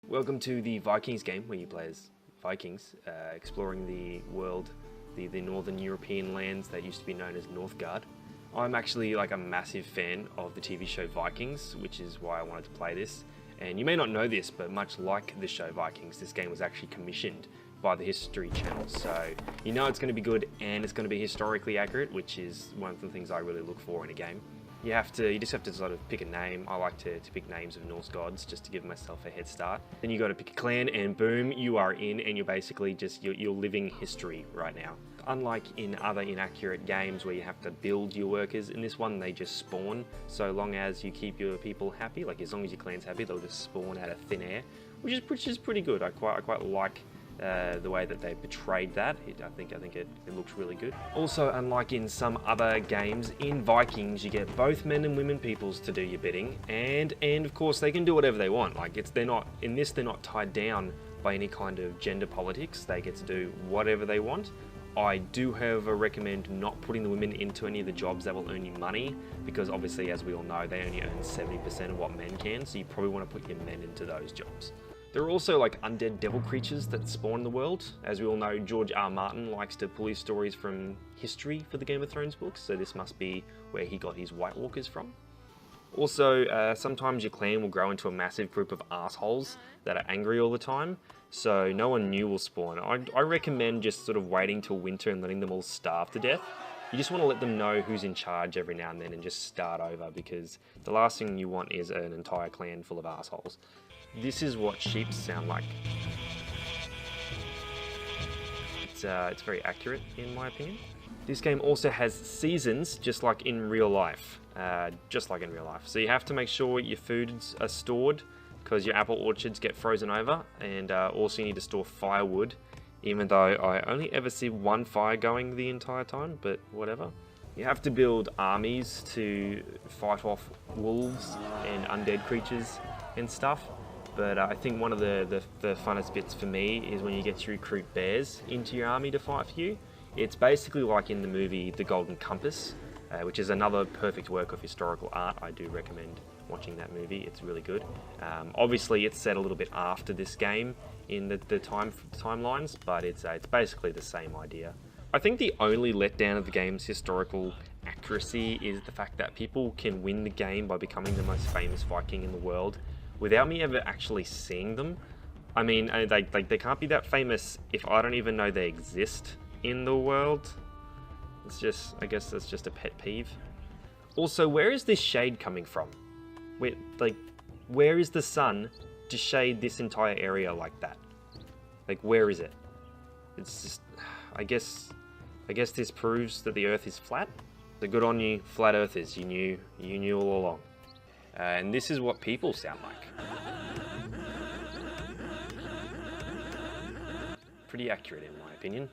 Welcome to the Vikings game, where you play as Vikings, exploring the world, the northern European lands that used to be known as Northgard. I'm actually like a massive fan of the TV show Vikings, which is why I wanted to play this. And you may not know this, but much like the show Vikings, this game was actually commissioned by the History Channel. So you know it's going to be good and it's going to be historically accurate, which is one of the things I really look for in a game. You just have to sort of pick a name. I like to pick names of Norse gods just to give myself a head start. Then you got to pick a clan and boom, you are in, and you're basically you're living history right now. Unlike in other inaccurate games where you have to build your workers, in this one they just spawn. So long as you keep your people happy, like as long as your clan's happy, they'll just spawn out of thin air, which is pretty good. I quite like the way that they portrayed that. I think it looks really good. Also, unlike in some other games, in Vikings you get both men and women peoples to do your bidding, and of course they can do whatever they want. Like they're not tied down by any kind of gender politics. They get to do whatever they want. I do, however, recommend not putting the women into any of the jobs that will earn you money, because obviously, as we all know, they only earn 70% of what men can, so you probably want to put your men into those jobs. There are also like undead devil creatures that spawn in the world. As we all know, George R. Martin likes to pull his stories from history for the Game of Thrones books, so this must be where he got his White Walkers from. Also, sometimes your clan will grow into a massive group of assholes that are angry all the time, so no one new will spawn. I recommend just sort of waiting till winter and letting them all starve to death. You just want to let them know who's in charge every now and then and just start over, because the last thing you want is an entire clan full of assholes. This is what sheep sound like. It's very accurate in my opinion. This game also has seasons, just like in real life. So you have to make sure your foods are stored, because your apple orchards get frozen over, and also you need to store firewood, even though I only ever see one fire going the entire time, but whatever. You have to build armies to fight off wolves and undead creatures and stuff. But I think one of the funnest bits for me is when you get to recruit bears into your army to fight for you. It's basically like in the movie The Golden Compass, which is another perfect work of historical art. I do recommend watching that movie. It's really good. Obviously, it's set a little bit after this game in the timelines, but it's basically the same idea. I think the only letdown of the game's historical accuracy is the fact that people can win the game by becoming the most famous Viking in the world without me ever actually seeing them. I mean, they can't be that famous if I don't even know they exist in the world. I guess that's just a pet peeve. Also, where is this shade coming from? Where is the sun to shade this entire area like that? Like, where is it? It's just, I guess this proves that the Earth is flat. So good on you, flat earthers. You knew all along. And this is what people sound like. Pretty accurate in my opinion.